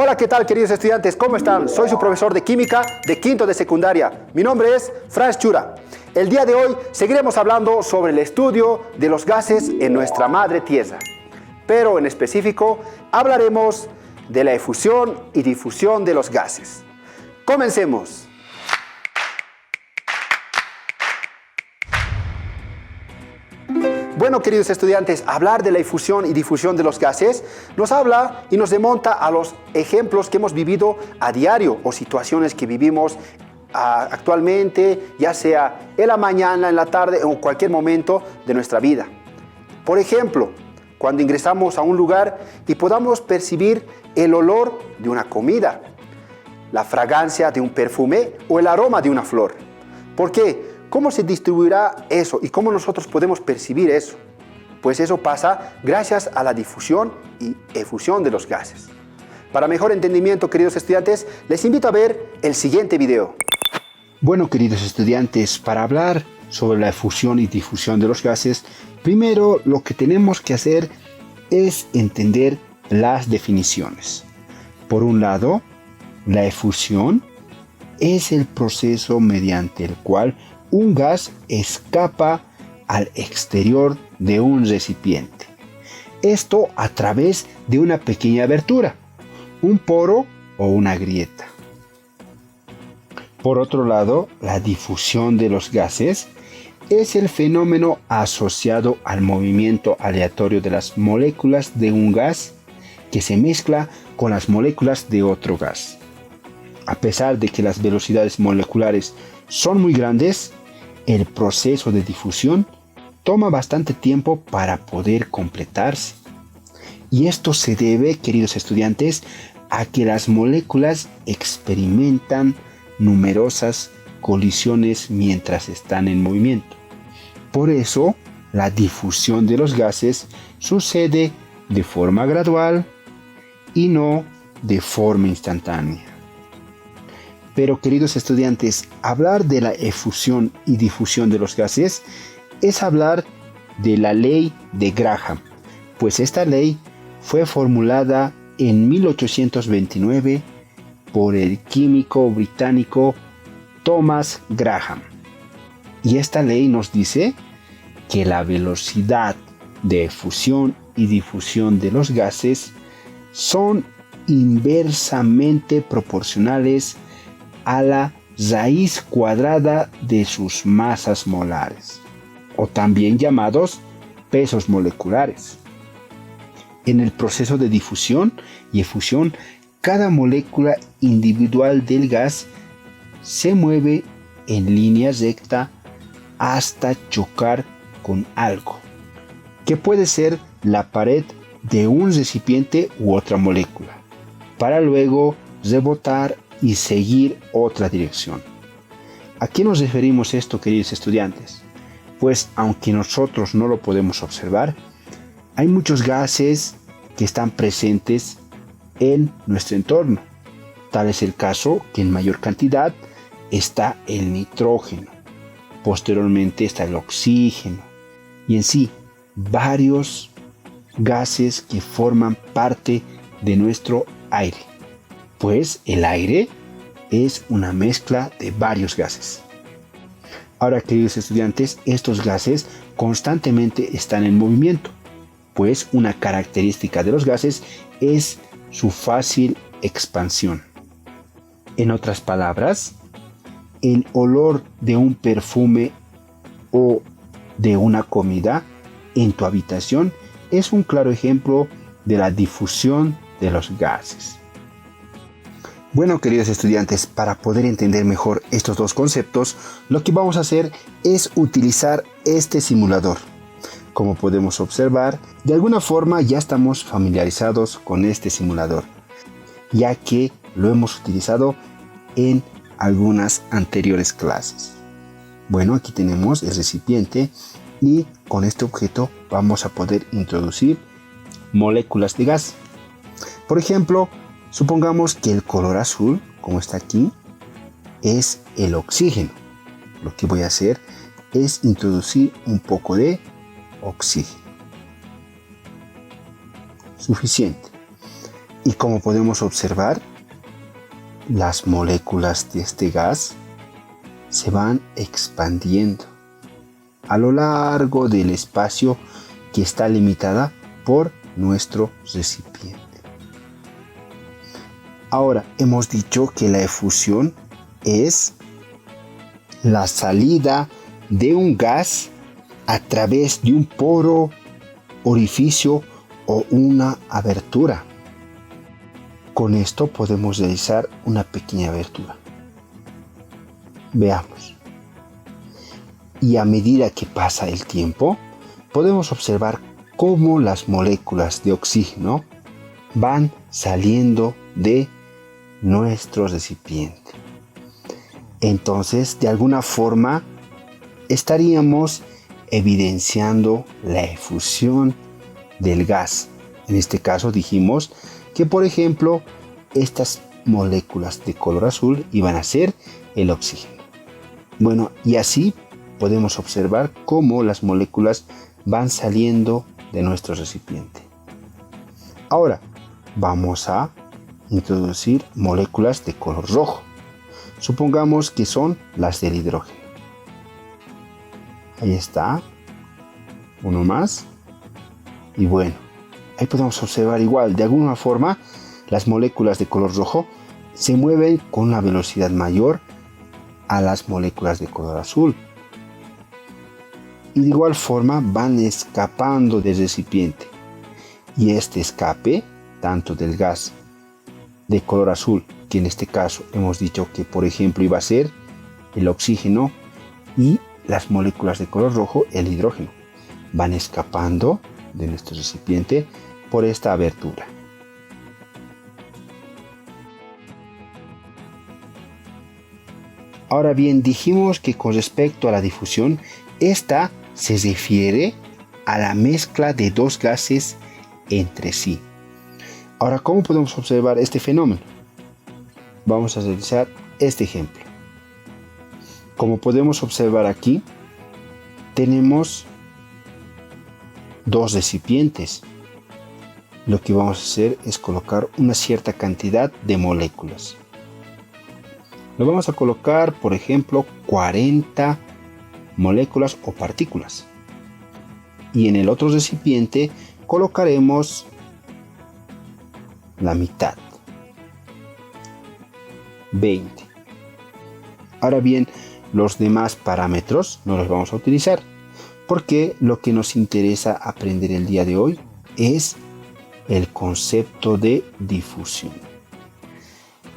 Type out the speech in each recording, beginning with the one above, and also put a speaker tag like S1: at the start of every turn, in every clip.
S1: Hola, ¿qué tal, queridos estudiantes? ¿Cómo están? Soy su profesor de química de quinto de secundaria. Mi nombre es Franz Chura. El día de hoy seguiremos hablando sobre el estudio de los gases en nuestra madre tierra. Pero en específico hablaremos de la efusión y difusión de los gases. ¡Comencemos! Bueno, queridos estudiantes, hablar de la efusión y difusión de los gases nos habla y nos remonta a los ejemplos que hemos vivido a diario o situaciones que vivimos actualmente, ya sea en la mañana, en la tarde o en cualquier momento de nuestra vida. Por ejemplo, cuando ingresamos a un lugar y podamos percibir el olor de una comida, la fragancia de un perfume o el aroma de una flor. ¿Por qué? ¿Cómo se distribuirá eso y cómo nosotros podemos percibir eso? Pues eso pasa gracias a la difusión y efusión de los gases. Para mejor entendimiento, queridos estudiantes, les invito a ver el siguiente video.
S2: Bueno, queridos estudiantes, para hablar sobre la efusión y difusión de los gases, primero lo que tenemos que hacer es entender las definiciones. Por un lado, la efusión es el proceso mediante el cual un gas escapa al exterior de un recipiente. Esto a través de una pequeña abertura, un poro o una grieta. Por otro lado, la difusión de los gases es el fenómeno asociado al movimiento aleatorio de las moléculas de un gas que se mezcla con las moléculas de otro gas. A pesar de que las velocidades moleculares son muy grandes, el proceso de difusión toma bastante tiempo para poder completarse. Y esto se debe, queridos estudiantes, a que las moléculas experimentan numerosas colisiones mientras están en movimiento. Por eso, la difusión de los gases sucede de forma gradual y no de forma instantánea. Pero, queridos estudiantes, hablar de la efusión y difusión de los gases es hablar de la ley de Graham, pues esta ley fue formulada en 1829 por el químico británico Thomas Graham. Y esta ley nos dice que la velocidad de efusión y difusión de los gases son inversamente proporcionales a la raíz cuadrada de sus masas molares, o también llamados pesos moleculares. En el proceso de difusión y efusión, cada molécula individual del gas se mueve en línea recta hasta chocar con algo, que puede ser la pared de un recipiente u otra molécula, para luego rebotar y seguir otra dirección. ¿A qué nos referimos esto, queridos estudiantes? Pues aunque nosotros no lo podemos observar, hay muchos gases que están presentes en nuestro entorno. Tal es el caso que en mayor cantidad está el nitrógeno, posteriormente está el oxígeno y en sí varios gases que forman parte de nuestro aire. Pues el aire es una mezcla de varios gases. Ahora, queridos estudiantes, estos gases constantemente están en movimiento, pues una característica de los gases es su fácil expansión. En otras palabras, el olor de un perfume o de una comida en tu habitación es un claro ejemplo de la difusión de los gases. Bueno, queridos estudiantes, para poder entender mejor estos dos conceptos, lo que vamos a hacer es utilizar este simulador. Como podemos observar, de alguna forma ya estamos familiarizados con este simulador, ya que lo hemos utilizado en algunas anteriores clases. Bueno, aquí tenemos el recipiente y con este objeto vamos a poder introducir moléculas de gas. Por ejemplo, supongamos que el color azul, como está aquí, es el oxígeno. Lo que voy a hacer es introducir un poco de oxígeno. Suficiente. Y como podemos observar, las moléculas de este gas se van expandiendo a lo largo del espacio que está limitada por nuestro recipiente. Ahora, hemos dicho que la efusión es la salida de un gas a través de un poro, orificio o una abertura. Con esto podemos realizar una pequeña abertura. Veamos. Y a medida que pasa el tiempo, podemos observar cómo las moléculas de oxígeno van saliendo de nuestro recipiente. Entonces, de alguna forma, estaríamos evidenciando la efusión del gas. En este caso dijimos que, por ejemplo, estas moléculas de color azul iban a ser el oxígeno. Bueno, y así podemos observar cómo las moléculas van saliendo de nuestro recipiente. Ahora vamos a introducir moléculas de color rojo. Supongamos que son las del hidrógeno. Ahí está, uno más. Y bueno, ahí podemos observar igual, de alguna forma, las moléculas de color rojo se mueven con una velocidad mayor a las moléculas de color azul. Y de igual forma van escapando del recipiente. Y este escape, tanto del gas de color azul, que en este caso hemos dicho que por ejemplo iba a ser el oxígeno, y las moléculas de color rojo, el hidrógeno, van escapando de nuestro recipiente por esta abertura. Ahora bien, dijimos que con respecto a la difusión, esta se refiere a la mezcla de dos gases entre sí. Ahora, ¿cómo podemos observar este fenómeno? Vamos a realizar este ejemplo. Como podemos observar aquí, tenemos dos recipientes. Lo que vamos a hacer es colocar una cierta cantidad de moléculas. Lo vamos a colocar, por ejemplo, 40 moléculas o partículas. Y en el otro recipiente colocaremos la mitad, 20. Ahora bien, los demás parámetros no los vamos a utilizar, porque lo que nos interesa aprender el día de hoy es el concepto de difusión.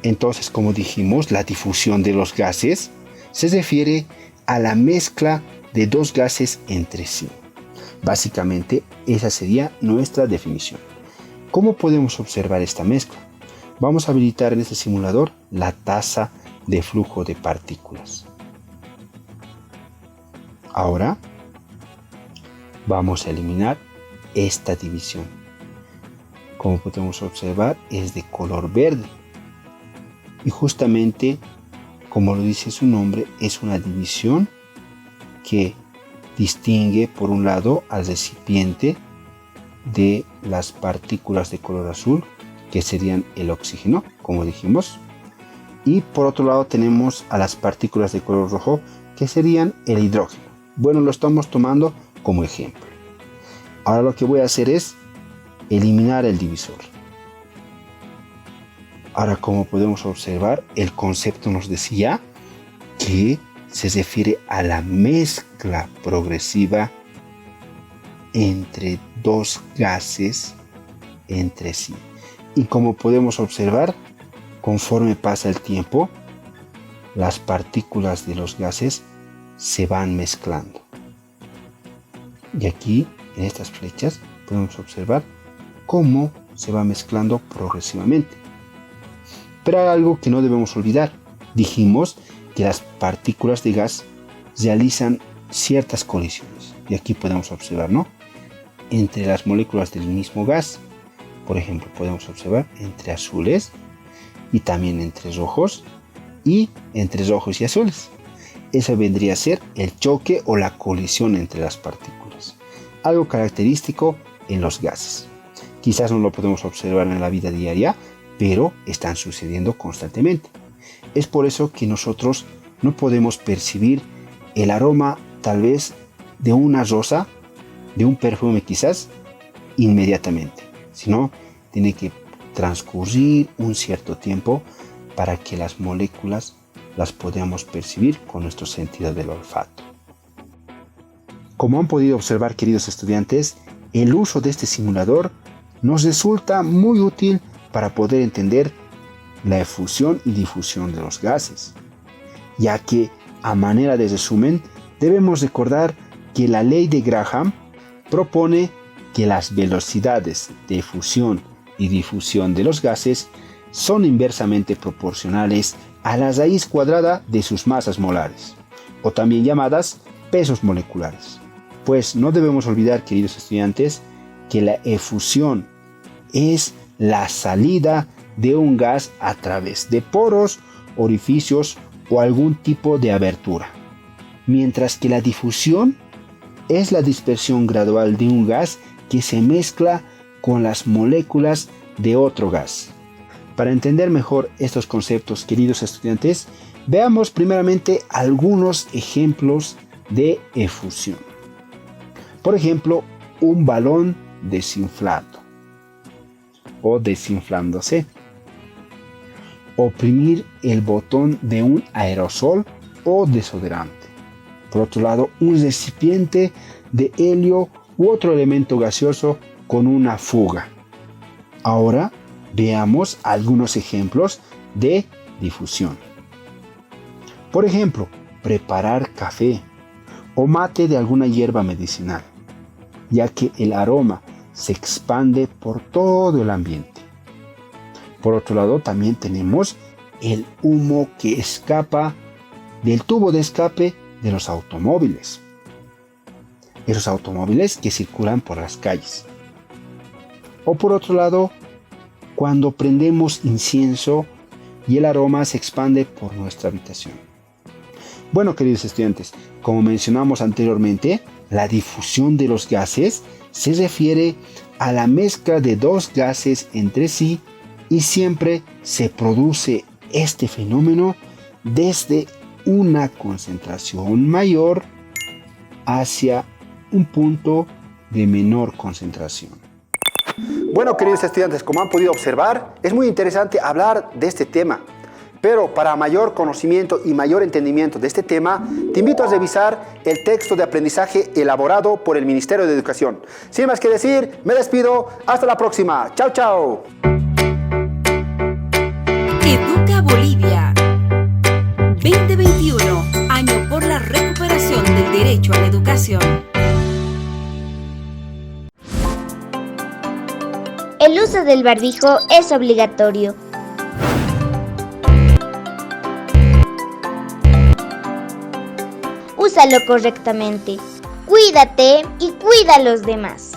S2: Entonces, como dijimos, la difusión de los gases se refiere a la mezcla de dos gases entre sí. Básicamente, esa sería nuestra definición. ¿Cómo podemos observar esta mezcla? Vamos a habilitar en este simulador la tasa de flujo de partículas. Ahora vamos a eliminar esta división. Como podemos observar, es de color verde. Y justamente, como lo dice su nombre, es una división que distingue por un lado al recipiente de las partículas de color azul, que serían el oxígeno, como dijimos, y por otro lado tenemos a las partículas de color rojo, que serían el hidrógeno. Bueno, lo estamos tomando como ejemplo. Ahora lo que voy a hacer es eliminar el divisor. Ahora, como podemos observar, el concepto nos decía que se refiere a la mezcla progresiva entre dos gases entre sí. Y como podemos observar, conforme pasa el tiempo, las partículas de los gases se van mezclando. Y aquí, en estas flechas, podemos observar cómo se va mezclando progresivamente. Pero hay algo que no debemos olvidar. Dijimos que las partículas de gas realizan ciertas colisiones. Y aquí podemos observar, ¿no?, entre las moléculas del mismo gas. Por ejemplo, podemos observar entre azules y también entre rojos y entre rojos y azules. Ese vendría a ser el choque o la colisión entre las partículas. Algo característico en los gases. Quizás no lo podemos observar en la vida diaria, pero están sucediendo constantemente. Es por eso que nosotros no podemos percibir el aroma tal vez de una rosa, de un perfume quizás, inmediatamente, sino tiene que transcurrir un cierto tiempo para que las moléculas las podamos percibir con nuestro sentido del olfato. Como han podido observar, queridos estudiantes, el uso de este simulador nos resulta muy útil para poder entender la efusión y difusión de los gases, ya que a manera de resumen debemos recordar que la ley de Graham propone que las velocidades de efusión y difusión de los gases son inversamente proporcionales a la raíz cuadrada de sus masas molares, o también llamadas pesos moleculares. Pues no debemos olvidar, queridos estudiantes, que la efusión es la salida de un gas a través de poros, orificios o algún tipo de abertura, mientras que la difusión es la dispersión gradual de un gas que se mezcla con las moléculas de otro gas. Para entender mejor estos conceptos, queridos estudiantes, veamos primeramente algunos ejemplos de efusión. Por ejemplo, un balón desinflado o desinflándose. Oprimir el botón de un aerosol o desodorante. Por otro lado, un recipiente de helio u otro elemento gaseoso con una fuga. Ahora veamos algunos ejemplos de difusión. Por ejemplo, preparar café o mate de alguna hierba medicinal, ya que el aroma se expande por todo el ambiente. Por otro lado, también tenemos el humo que escapa del tubo de escape de los automóviles. Esos automóviles que circulan por las calles. O por otro lado, cuando prendemos incienso y el aroma se expande por nuestra habitación. Bueno, queridos estudiantes, como mencionamos anteriormente, la difusión de los gases se refiere a la mezcla de dos gases entre sí y siempre se produce este fenómeno desde una concentración mayor hacia un punto de menor concentración.
S1: Bueno, queridos estudiantes, como han podido observar, es muy interesante hablar de este tema. Pero para mayor conocimiento y mayor entendimiento de este tema, te invito a revisar el texto de aprendizaje elaborado por el Ministerio de Educación. Sin más que decir, me despido. Hasta la próxima. Chao, chao.
S3: Educa Bolivia 2021, año por la recuperación del derecho a la educación.
S4: El uso del barbijo es obligatorio. Úsalo correctamente. Cuídate y cuida a los demás.